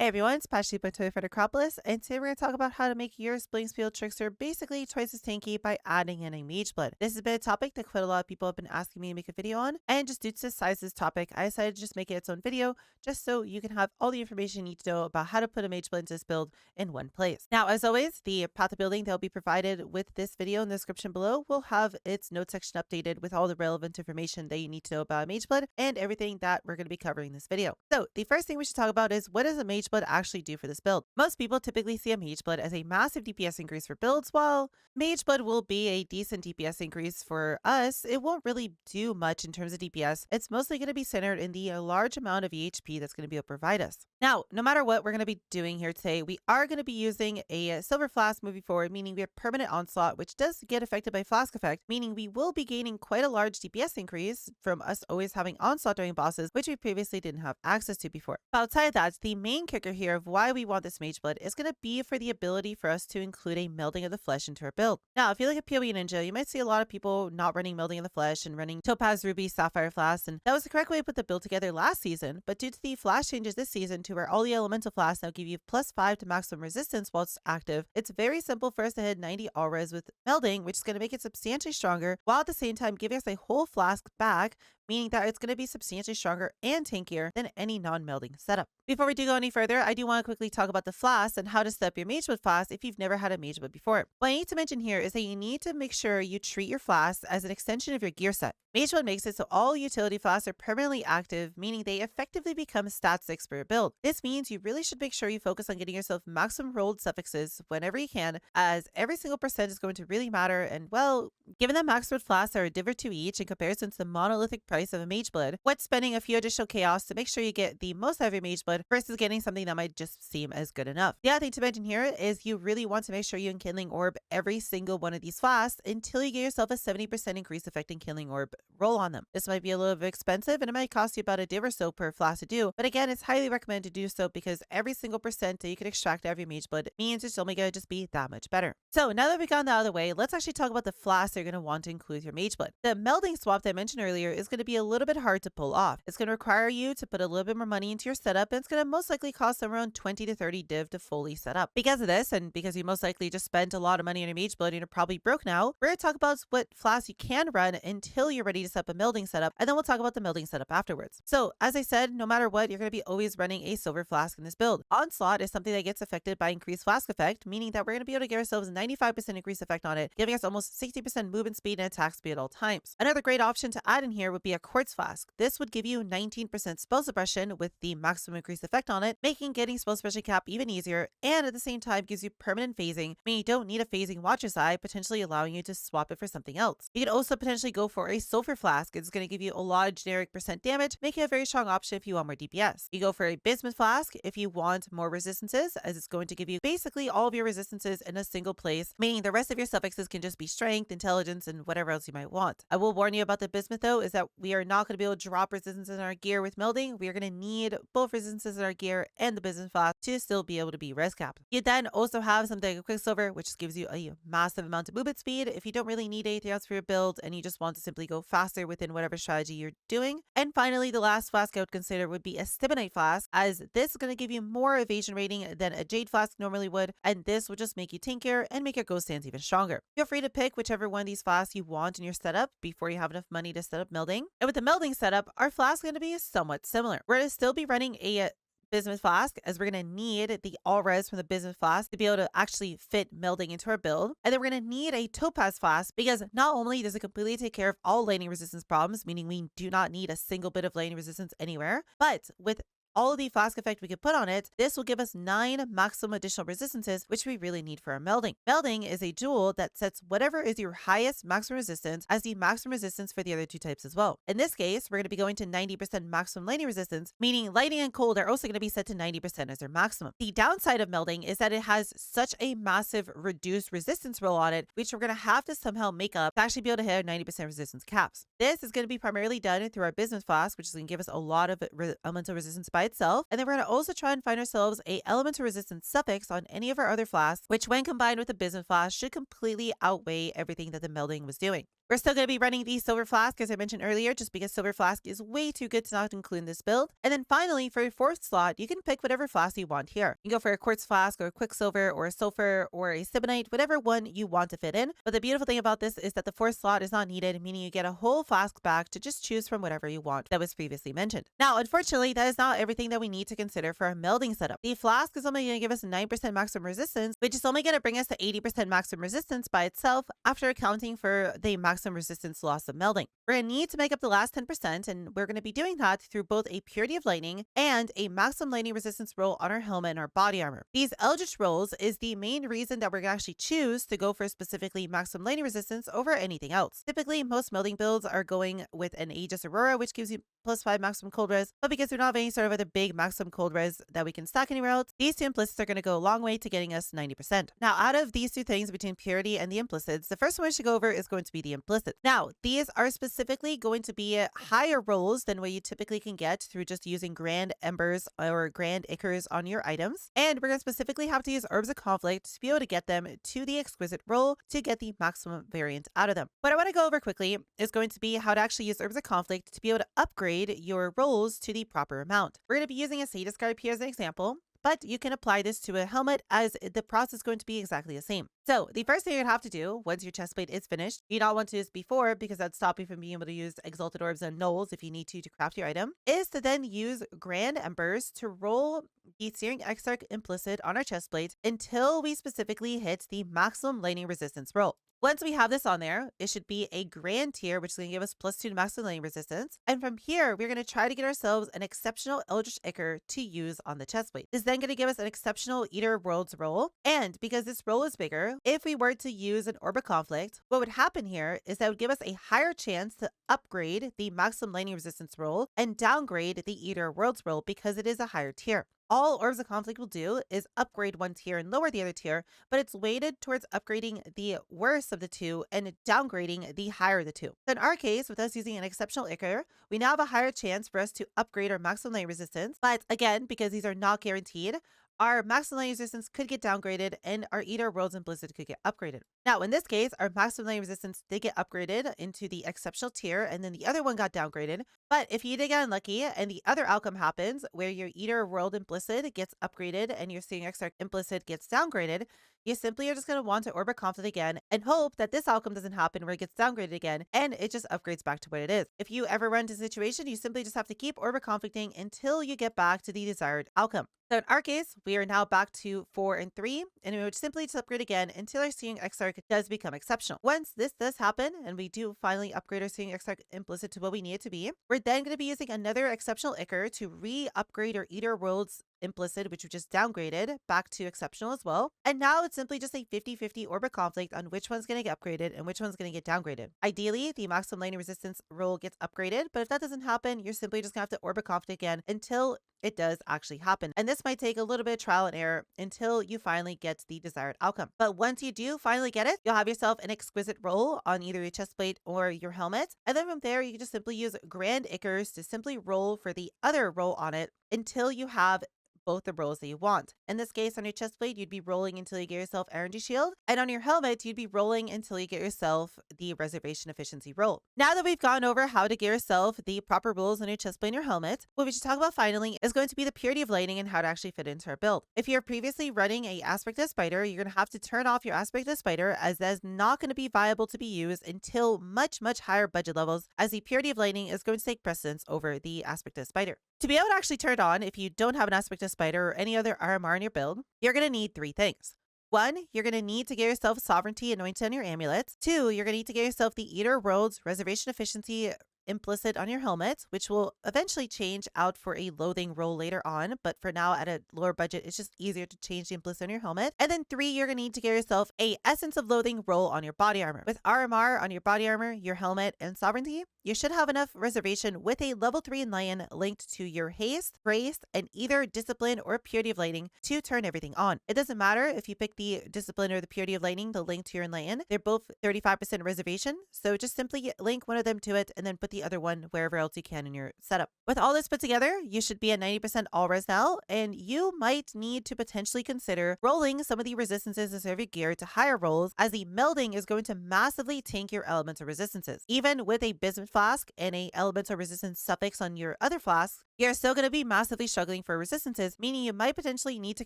Hey everyone, it's Patchy by Toy for Acropolis, and today we're going to talk about how to make your Splingfield Trickster basically twice as tanky by adding in a Mageblood. This has been a topic that quite a lot of people have been asking me to make a video on, and just due to the size of this topic, I decided to just make it its own video, just so you can have all the information you need to know about how to put a Mageblood into this build in one place. Now, as always, the path of building that will be provided with this video in the description below will have its note section updated with all the relevant information that you need to know about Mageblood and everything that we're going to be covering in this video. So, the first thing we should talk about is what does a Mageblood actually do for this build? Most people typically see a Mageblood as a massive DPS increase for builds. While Mageblood will be a decent DPS increase for us, it won't really do much in terms of DPS. It's mostly going to be centered in the large amount of EHP that's going to be able to provide us. Now, no matter what we're going to be doing here today, we are going to be using a silver flask moving forward, meaning we have permanent onslaught, which does get affected by flask effect, meaning we will be gaining quite a large DPS increase from us always having onslaught during bosses, which we previously didn't have access to before. But outside of that, the main kicker here of why we want this Mageblood is going to be for the ability for us to include a melding of the flesh into our build. Now, if you look at PoE Ninja, you might see a lot of people not running melding of the flesh and running topaz, ruby, sapphire flasks, and that was the correct way to put the build together last season, but due to the flash changes this season to where all the elemental flasks now give you +5 to maximum resistance while it's active, it's very simple for us to hit 90 auras with melding, which is going to make it substantially stronger, while at the same time giving us a whole flask back, meaning that it's going to be substantially stronger and tankier than any non-melding setup. Before we do go any further, I do want to quickly talk about the flask and how to set up your Mageblood flask if you've never had a Mageblood before. What I need to mention here is that you need to make sure you treat your flask as an extension of your gear set. Mageblood makes it so all utility flasks are permanently active, meaning they effectively become stat 6 for your build. This means you really should make sure you focus on getting yourself maximum rolled suffixes whenever you can, as every single percent is going to really matter, and well, given that Mageblood flasks are a div or 2 each in comparison to the monolithic price of a Mageblood, what's spending a few additional chaos to make sure you get the most out of your Mageblood versus getting something that might just seem as good enough. The other thing to mention here is you really want to make sure you Enkindling Orb every single one of these flasks until you get yourself a 70% increase effect Enkindling Orb roll on them. This might be a little bit expensive and it might cost you about a div or so per flask to do, but again, it's highly recommended to do so because every single percent that you can extract out of your Mageblood means it's only going to just be that much better. So now that we've gotten that out of the way, let's actually talk about the flasks you're going to want to include with your Mageblood. The melding swap that I mentioned earlier is going to be a little bit hard to pull off. It's going to require you to put a little bit more money into your setup, and it's going to most likely cost somewhere around 20 to 30 div to fully set up. Because of this, and because you most likely just spent a lot of money on your Mageblood and you're probably broke now, we're going to talk about what flasks you can run until you're ready to set up a melding setup, and then we'll talk about the melding setup afterwards. So as I said, no matter what, you're going to be always running a silver flask in this build. Onslaught is something that gets affected by increased flask effect, meaning that we're going to be able to get ourselves 95% increased effect on it, giving us almost 60% movement speed and attack speed at all times. Another great option to add in here would be a quartz flask. This would give you 19% spell suppression with the maximum increased effect on it, making getting spell suppression cap even easier, and at the same time gives you permanent phasing, meaning you don't need a phasing Watcher's Eye, potentially allowing you to swap it for something else. You could also potentially go for a sulfur flask. It's going to give you a lot of generic percent damage, making it a very strong option if you want more DPS. You go for a bismuth flask if you want more resistances, as it's going to give you basically all of your resistances in a single place, meaning the rest of your suffixes can just be strength, intelligence, and whatever else you might want. I will warn you about the bismuth though, is that we are not going to be able to drop resistances in our gear with melding. We are going to need both resistances in our gear and the bismuth flask to still be able to be res capped. You then also have something like Quicksilver, which gives you a massive amount of movement speed if you don't really need anything else for your build and you just want to simply go faster within whatever strategy you're doing. And finally, the last flask I would consider would be a Stibonite flask, as this is going to give you more evasion rating than a Jade flask normally would, and this will just make you tankier and make your ghost stands even stronger. Feel free to pick whichever one of these flasks you want in your setup before you have enough money to set up melding. And with the melding setup, our flask is going to be somewhat similar. We're going to still be running a bismuth flask, as we're going to need the all res from the bismuth flask to be able to actually fit melding into our build. And then we're going to need a topaz flask, because not only does it completely take care of all lightning resistance problems, meaning we do not need a single bit of lightning resistance anywhere, but with all of the flask effect we could put on it, this will give us 9 maximum additional resistances, which we really need for our melding. Melding is a jewel that sets whatever is your highest maximum resistance as the maximum resistance for the other two types as well. In this case, we're going to be going to 90% maximum lightning resistance, meaning lightning and cold are also going to be set to 90% as their maximum. The downside of melding is that it has such a massive reduced resistance roll on it, which we're going to have to somehow make up to actually be able to hit our 90% resistance caps. This is going to be primarily done through our bismuth flask, which is going to give us a lot of elemental resistance by itself. And then we're going to also try and find ourselves a elemental resistance suffix on any of our other flasks, which when combined with the bismuth flask should completely outweigh everything that the melding was doing. We're still going to be running the Silver Flask, as I mentioned earlier, just because Silver Flask is way too good to not include in this build. And then finally, for your fourth slot, you can pick whatever flask you want here. You can go for a Quartz Flask or a Quicksilver or a Sulfur or a Sibonite, whatever one you want to fit in. But the beautiful thing about this is that the fourth slot is not needed, meaning you get a whole flask back to just choose from whatever you want that was previously mentioned. Now, unfortunately, that is not everything that we need to consider for our melding setup. The flask is only going to give us 9% maximum resistance, which is only going to bring us to 80% maximum resistance by itself after accounting for the maximum resistance loss of melding. We're going to need to make up the last 10%, and we're going to be doing that through both a Purity of Lightning and a maximum lightning resistance roll on our helmet and our body armor. These Eldritch rolls is the main reason that we're going to actually choose to go for specifically maximum lightning resistance over anything else. Typically, most melding builds are going with an Aegis Aurora, which gives you +5 maximum cold res, but because we don't have any sort of other big maximum cold res that we can stack anywhere else, these two implicits are going to go a long way to getting us 90%. Now, out of these two things between Purity and the implicits, the first one we should go over is going to be the implicit. Now, these are specifically going to be higher rolls than what you typically can get through just using Grand Embers or Grand Ichors on your items, and we're going to specifically have to use Orbs of Conflict to be able to get them to the exquisite roll to get the maximum variant out of them. What I want to go over quickly is going to be how to actually use Orbs of Conflict to be able to upgrade your rolls to the proper amount. We're going to be using a Sadist Scarab here as an example, but you can apply this to a helmet as the process is going to be exactly the same. So the first thing you're gonna have to do once your chestplate is finished, you don't want to do this before because that'd stop you from being able to use Exalted Orbs and Knolls if you need to craft your item, is to then use Grand Embers to roll the Searing Exarch implicit on our chestplate until we specifically hit the maximum lightning resistance roll. Once we have this on there, it should be a grand tier, which is going to give us +2 to maximum lightning resistance. And from here, we're going to try to get ourselves an exceptional Eldritch Ichor to use on the chestplate. This is then going to give us an exceptional Eater of Worlds roll. And because this roll is bigger, if we were to use an Orb of Conflict, what would happen here is that would give us a higher chance to upgrade the maximum lightning resistance roll and downgrade the Eater of Worlds roll because it is a higher tier. All Orbs of Conflict will do is upgrade one tier and lower the other tier, but it's weighted towards upgrading the worst of the two and downgrading the higher of the two. So in our case, with us using an exceptional Ichor, we now have a higher chance for us to upgrade our maximum lightning resistance. But again, because these are not guaranteed, our maximum lightning resistance could get downgraded and our Eater of Worlds and Blizzard could get upgraded. Now, in this case, our maximum lightning resistance did get upgraded into the exceptional tier, and then the other one got downgraded. But if you did get unlucky and the other outcome happens where your Eater of World Implicit gets upgraded and your Searing Exarch Implicit gets downgraded, you simply are just going to want to Orb of Conflict again and hope that this outcome doesn't happen where it gets downgraded again and it just upgrades back to what it is. If you ever run into a situation, you simply just have to keep Orb of Conflicting until you get back to the desired outcome. So in our case, we are now back to 4 and 3, and we would simply just upgrade again until our Searing Exarch does become exceptional. Once this does happen, and we do finally upgrade our Searing Exarch Implicit to what we need it to be, we're then going to be using another exceptional Ichor to re-upgrade our Eater Worlds Implicit, which we just downgraded, back to exceptional as well. And now it's simply just a 50-50 Orb of Conflict on which one's going to get upgraded and which one's going to get downgraded. Ideally, the maximum lightning resistance roll gets upgraded, but if that doesn't happen, you're simply just going to have to Orb of Conflict again until it does actually happen. And this might take a little bit of trial and error until you finally get the desired outcome. But once you do finally get it, you'll have yourself an exquisite roll on either your chestplate or your helmet. And then from there, you can just simply use Grand Ichors to simply roll for the other roll on it until you have both the rolls that you want. In this case, on your chestplate, you'd be rolling until you get yourself Energy Shield, and on your helmet, you'd be rolling until you get yourself the Reservation Efficiency roll. Now that we've gone over how to get yourself the proper rolls on your chestplate and your helmet, what we should talk about finally is going to be the Purity of Lightning and how to actually fit into our build. If you're previously running a Aspect of Spider, you're going to have to turn off your Aspect of Spider, as that is not going to be viable to be used until much higher budget levels, as the Purity of Lightning is going to take precedence over the Aspect of Spider. To be able to actually turn it on, if you don't have an Aspect of Spider or any other RMR in your build, you're going to need 3 things. 1, you're going to need to get yourself Sovereignty anointed on your amulets. 2, you're going to need to get yourself the Eater of Worlds Reservation Efficiency Implicit on your helmet, which will eventually change out for a loathing roll later on, but for now at a lower budget, it's just easier to change the implicit on your helmet. And then 3, you're going to need to get yourself a Essence of Loathing roll on your body armor. With RMR on your body armor, your helmet, and Sovereignty, you should have enough reservation with a level 3 Enlighten linked to your Haste, Grace, and either Discipline or Purity of Lightning to turn everything on. It doesn't matter if you pick the Discipline or the Purity of Lightning, the link to your Enlighten. They're both 35% reservation, so just simply link one of them to it and then put put the other one wherever else you can in your setup. With all this put together, you should be at 90% all res now, and you might need to potentially consider rolling some of the resistances of your gear to higher rolls, as the melding is going to massively tank your elemental resistances. Even with a bismuth flask and a elemental resistance suffix on your other flasks, you're still going to be massively struggling for resistances, meaning you might potentially need to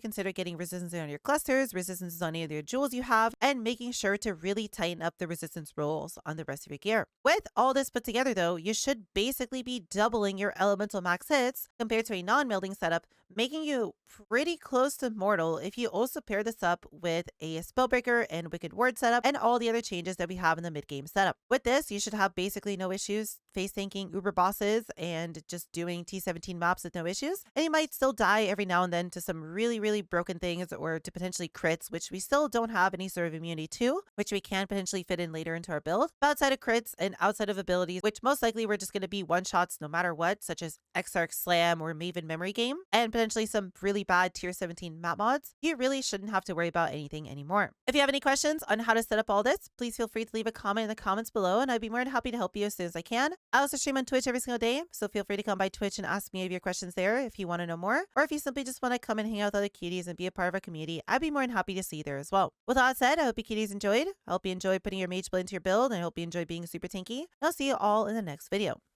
consider getting resistances on your clusters, resistances on any of your jewels you have, and making sure to really tighten up the resistance rolls on the rest of your gear. With all this put together though, you should basically be doubling your elemental max hits compared to a non-melding setup, making you pretty close to mortal if you also pair this up with a Spellbreaker and Wicked Ward setup and all the other changes that we have in the mid-game setup. With this, you should have basically no issues face tanking uber bosses and just doing T17 maps with no issues. And you might still die every now and then to some really broken things or to potentially crits, which we still don't have any sort of immunity to, which we can potentially fit in later into our build. But outside of crits and outside of abilities, which most likely we're just going to be one-shots no matter what, such as Exarch Slam or Maven Memory Game, and potentially some really bad tier 17 map mods, you really shouldn't have to worry about anything anymore. If you have any questions on how to set up all this, please feel free to leave a comment in the comments below, and I'd be more than happy to help you as soon as I can. I also stream on Twitch every single day, so feel free to come by Twitch and ask me of your questions there if you want to know more, or if you simply just want to come and hang out with other cuties and be a part of our community, I'd be more than happy to see you there as well. With all that said, I hope you cuties enjoyed. I hope you enjoyed putting your Mageblood into your build, and I hope you enjoyed being super tanky. And I'll see you all in the next video.